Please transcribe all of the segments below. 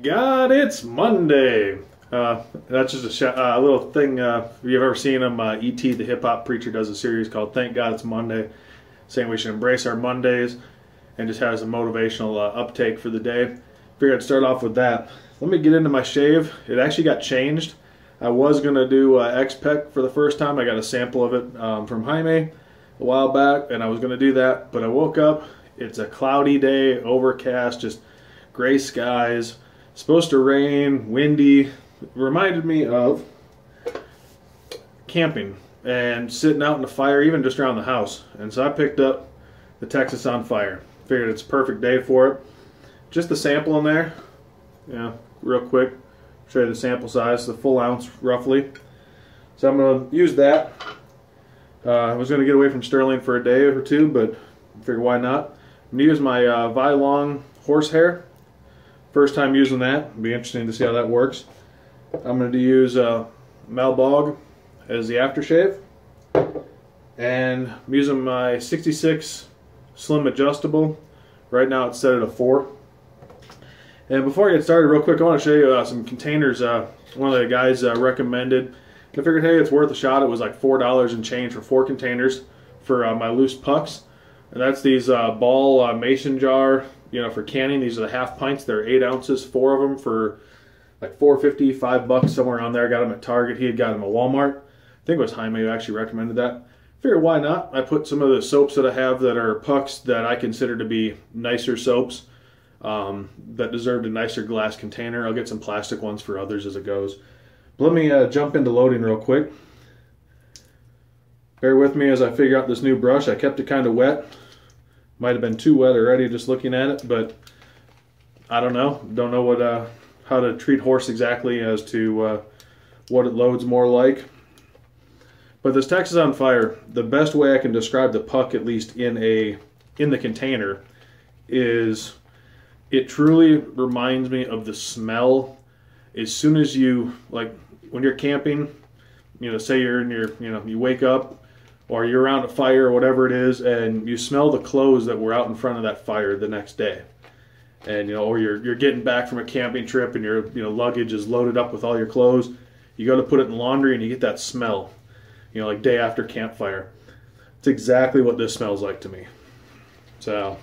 God, it's Monday. That's just a little thing. If you've ever seen him, E.T. the Hip Hop Preacher does a series called Thank God It's Monday, saying we should embrace our Mondays and just has a motivational uptake for the day. Figured I'd start off with that. Let me get into my shave. It actually got changed. I was going to do X-Pec for the first time. I got a sample of it from Jaime a while back, and I was going to do that, but I woke up. It's a cloudy day, overcast, just gray skies. Supposed to rain, windy. It reminded me of camping and sitting out in the fire, even just around the house. And so I picked up the Texas on Fire. Figured it's a perfect day for it. Just the sample in there. Yeah, real quick. Show you the sample size, the full ounce roughly. So I'm going to use that. I was going to get away from Sterling for a day or two, but I figured why not. I'm going to use my Vilong horsehair. First time using that. It'll be interesting to see how that works. I'm going to use Malbog as the aftershave. And I'm using my 66 Slim Adjustable. Right now it's set at a 4. And before I get started, real quick, I want to show you some containers one of the guys recommended. I figured, hey, it's worth a shot. It was like $4 and change for 4 containers for my loose pucks. And that's these ball mason jar, you know, for canning. These are the half pints. They're 8 ounces, 4 of them for like $4.50, $5, somewhere on there. I got them at Target. He had got them at Walmart. I think it was Jaime who actually recommended that. Figured, why not? I put some of the soaps that I have that are pucks that I consider to be nicer soaps that deserved a nicer glass container. I'll get some plastic ones for others as it goes. But let me jump into loading real quick. Bear with me as I figure out this new brush. I kept it kind of wet. Might have been too wet already just looking at it, but I don't know. Don't know what how to treat horse exactly as to what it loads more like. But this Texas on Fire, the best way I can describe the puck, at least in the container, is it truly reminds me of the smell. As soon as you, like when you're camping, you know, say you're in your, you know, you wake up or you're around a fire or whatever it is, and you smell the clothes that were out in front of that fire the next day. And, you know, or you're getting back from a camping trip and your, you know, luggage is loaded up with all your clothes. You go to put it in laundry and you get that smell, you know, like day after campfire. It's exactly what this smells like to me. So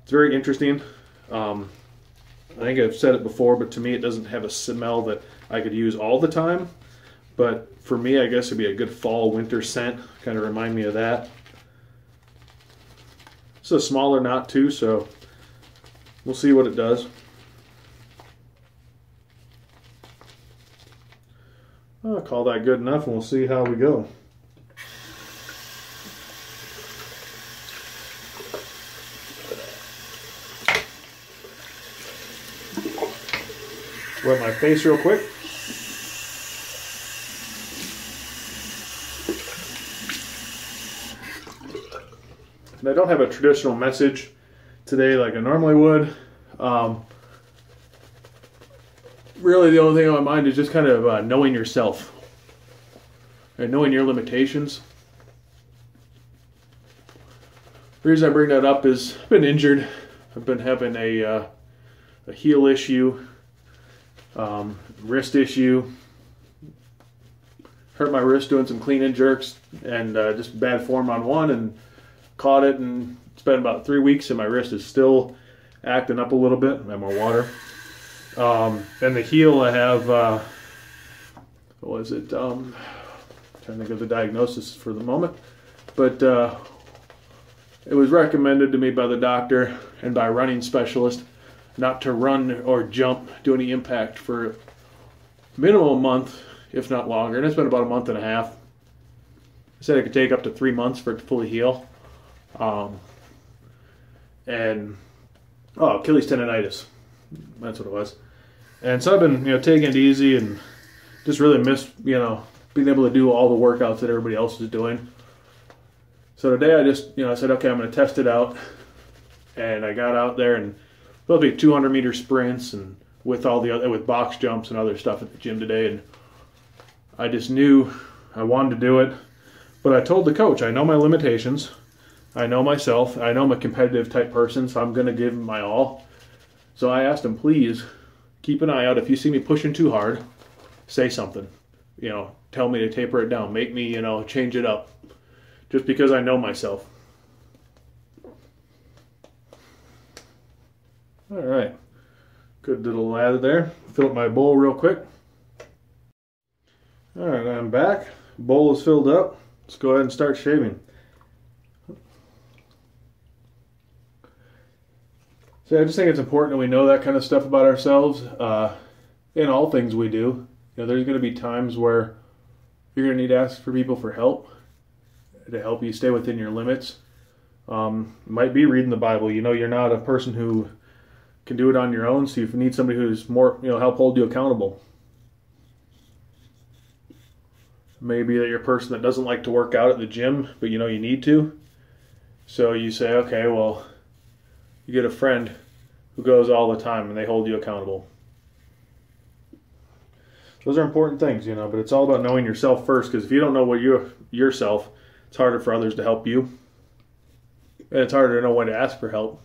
it's very interesting. I think I've said it before, but to me it doesn't have a smell that I could use all the time. But for me, I guess it'd be a good fall, winter scent. Kind of remind me of that. It's a smaller knot too, so we'll see what it does. I'll call that good enough, and we'll see how we go. Wet my face real quick. And I don't have a traditional message today like I normally would. Really the only thing on my mind is just kind of knowing yourself and knowing your limitations. The reason I bring that up is I've been injured. I've been having a heel issue. Wrist issue. Hurt my wrist doing some clean and jerks and just bad form on one, and caught it, and it's been about 3 weeks and my wrist is still acting up a little bit. I have more water. And the heel I have, what was it? Trying to think of the diagnosis for the moment, but it was recommended to me by the doctor and by a running specialist not to run or jump, do any impact for minimum a month, if not longer. And it's been about a month and a half. I said it could take up to 3 months for it to fully heal. Achilles tendonitis. That's what it was. And so I've been, you know, taking it easy and just really missed, you know, being able to do all the workouts that everybody else is doing. So today I just, you know, I said, okay, I'm going to test it out. And I got out there and there'll be 200-meter sprints and with all the other, with box jumps and other stuff at the gym today, and I just knew I wanted to do it. But I told the coach, I know my limitations. I know myself. I know I'm a competitive type person, so I'm going to give him my all. So I asked him, please, keep an eye out. If you see me pushing too hard, say something. You know, tell me to taper it down. Make me, you know, change it up. Just because I know myself. All right. Good little lather there. Fill up my bowl real quick. All right, I'm back. Bowl is filled up. Let's go ahead and start shaving. So I just think it's important that we know that kind of stuff about ourselves in all things we do. You know, there's going to be times where you're going to need to ask for people for help to help you stay within your limits. It might be reading the Bible. You know, you're not a person who can do it on your own, so you need somebody who's more, you know, help hold you accountable. Maybe that you're a person that doesn't like to work out at the gym, but you know you need to. So you say, okay, well, you get a friend who goes all the time and they hold you accountable. Those are important things, you know, but it's all about knowing yourself first, because if you don't know what yourself, it's harder for others to help you. And it's harder to know when to ask for help.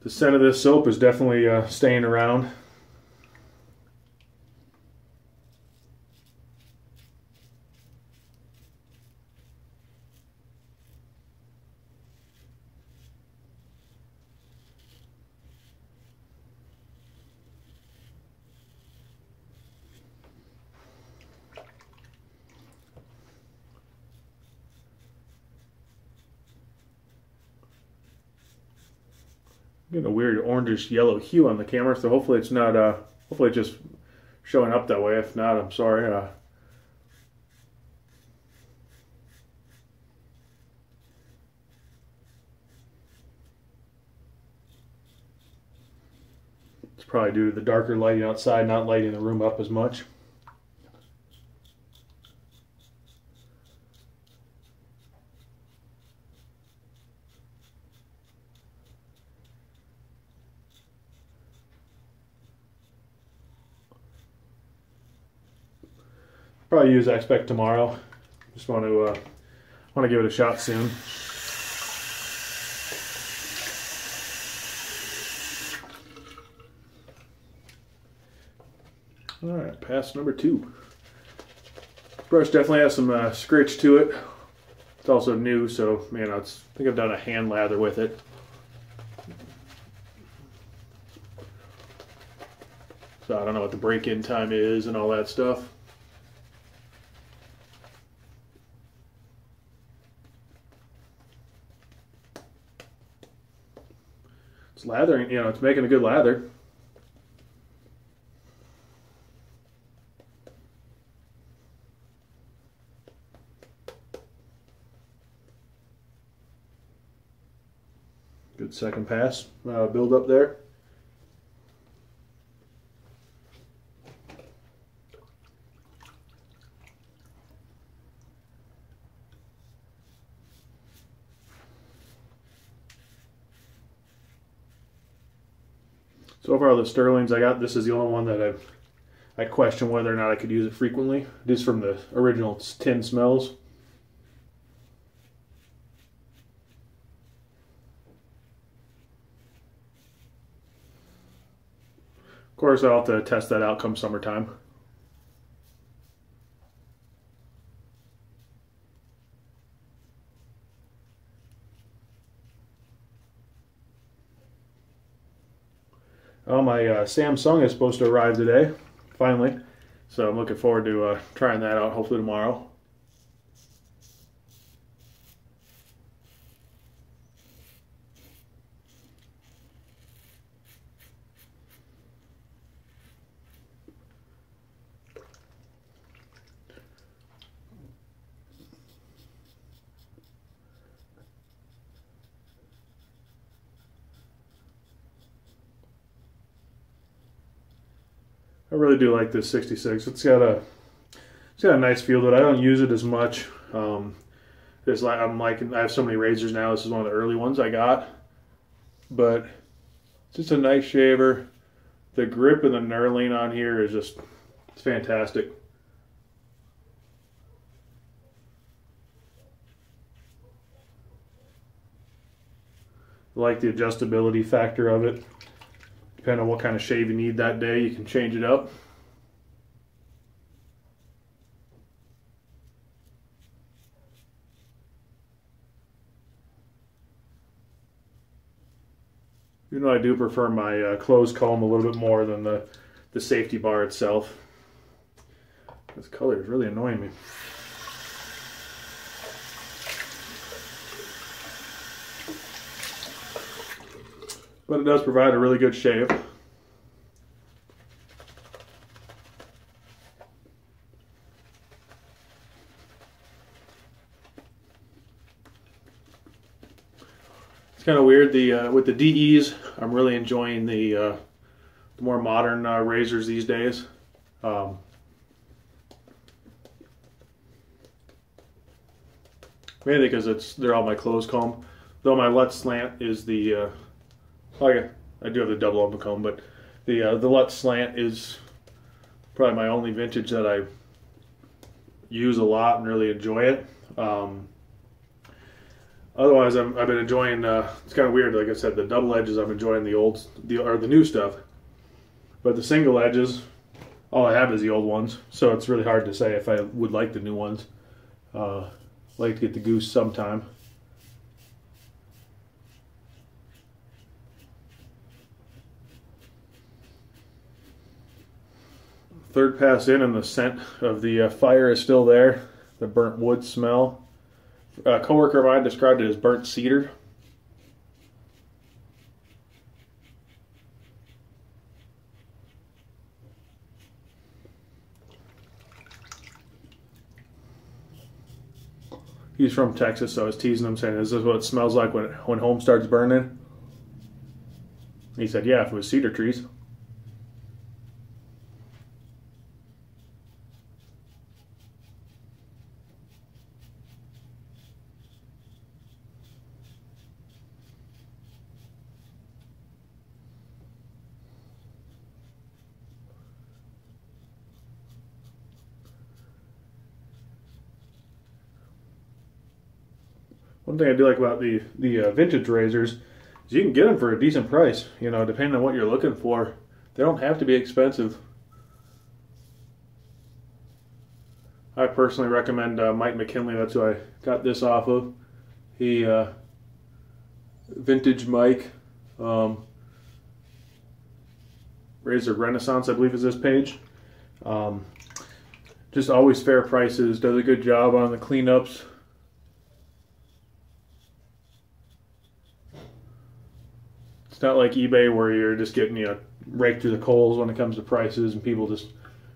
The scent of this soap is definitely staying around. Getting a weird orangish yellow hue on the camera, so hopefully it's not hopefully it's just showing up that way. If not, I'm sorry. It's probably due to the darker lighting outside, not lighting the room up as much. Probably use X-Spect tomorrow. Just want to give it a shot soon. All right, pass number 2. Brush definitely has some scritch to it. It's also new, so man, I think I've done a hand lather with it. So I don't know what the break-in time is and all that stuff. It's lathering, you know, it's making a good lather. Good second pass. Build up there. So far, the Sterlings I got, this is the only one that I question whether or not I could use it frequently. Just from the original tin smells. Of course, I'll have to test that out come summertime. Oh, my Samsung is supposed to arrive today, finally. So I'm looking forward to trying that out, hopefully tomorrow. I really do like this 66. It's got a nice feel to it. I don't use it as much. It's like I have so many razors now. This is one of the early ones I got, but it's just a nice shaver. The grip and the knurling on here is it's fantastic. I like the adjustability factor of it. Depending on what kind of shave you need that day, you can change it up. You know, I do prefer my closed comb a little bit more than the safety bar itself. This color is really annoying me. But it does provide a really good shave. It's kind of weird. With the DEs, I'm really enjoying the more modern razors these days. Mainly because they're all my closed comb. Though my Lutz Slant is the I do have the double open comb, but the Lutz Slant is probably my only vintage that I use a lot and really enjoy it. Otherwise, I've been enjoying. It's kind of weird, like I said, the double edges. I'm enjoying the new stuff, but the single edges, all I have is the old ones. So it's really hard to say if I would like the new ones. Like to get the Goose sometime. Third pass in, and the scent of the fire is still there. The burnt wood smell. A coworker of mine described it as burnt cedar. He's from Texas, so I was teasing him, saying, "Is this what it smells like when home starts burning?" He said, "Yeah, if it was cedar trees." One thing I do like about the vintage razors is you can get them for a decent price. You know, depending on what you're looking for. They don't have to be expensive. I personally recommend Mike McKinley. That's who I got this off of. He Vintage Mike, Razor Renaissance, I believe is this page. Just always fair prices. Does a good job on the cleanups. It's not like eBay where you're just getting raked through the coals when it comes to prices, and people just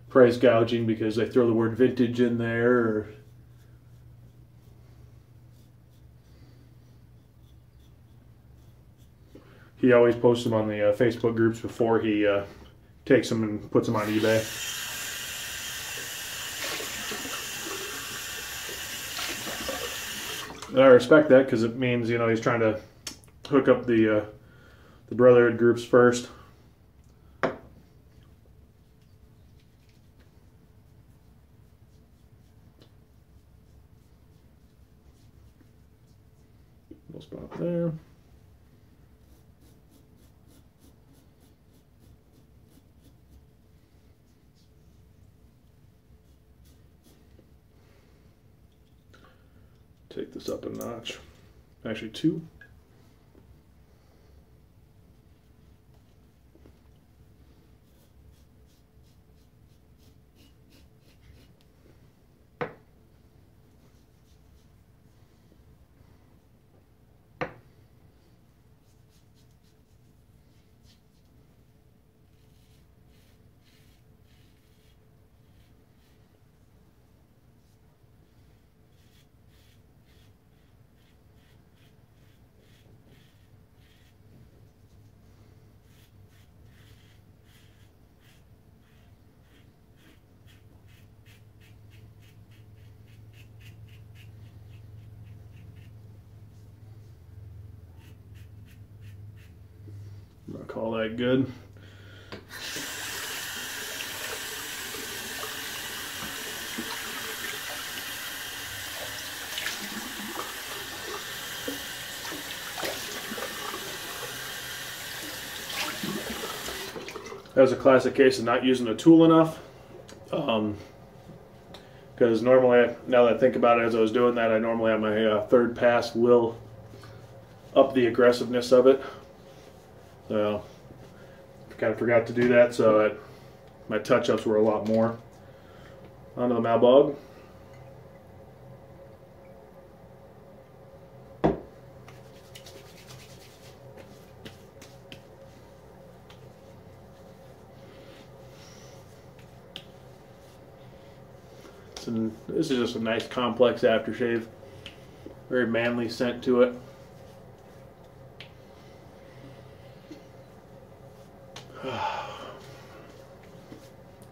price gouging because they throw the word vintage in there. Or he always posts them on the Facebook groups before he takes them and puts them on eBay. And I respect that because it means he's trying to hook up the brotherhood groups first. Little spot there. Take this up a notch. Actually, 2. I'm gonna call that good. That was a classic case of not using the tool enough. Because normally, now that I think about it, as I was doing that, I normally have my third pass will up the aggressiveness of it. So kind of forgot to do that, so my touch-ups were a lot more. Onto the Malbog. And this is just a nice complex aftershave. Very manly scent to it.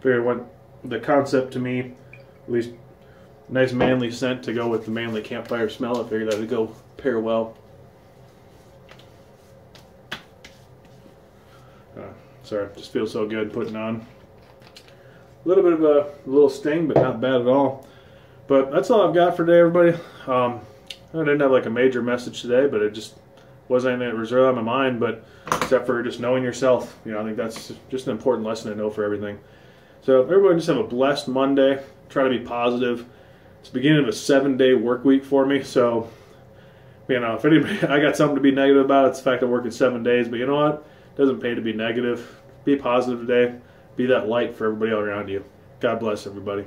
Figured what the concept to me, at least nice manly scent to go with the manly campfire smell. I figured that would go pair well. Sorry, just feels so good putting on. A little bit of a little sting, but not bad at all. But that's all I've got for today, everybody. I didn't have like a major message today, but it just wasn't anything that was really on my mind. But except for just knowing yourself, you know, I think that's just an important lesson to know for everything. So everybody just have a blessed Monday. Try to be positive. It's the beginning of a 7-day work week for me, so you know, if anybody, I got something to be negative about, it's the fact I'm working 7 days. But you know what? It doesn't pay to be negative. Be positive today. Be that light for everybody all around you. God bless everybody.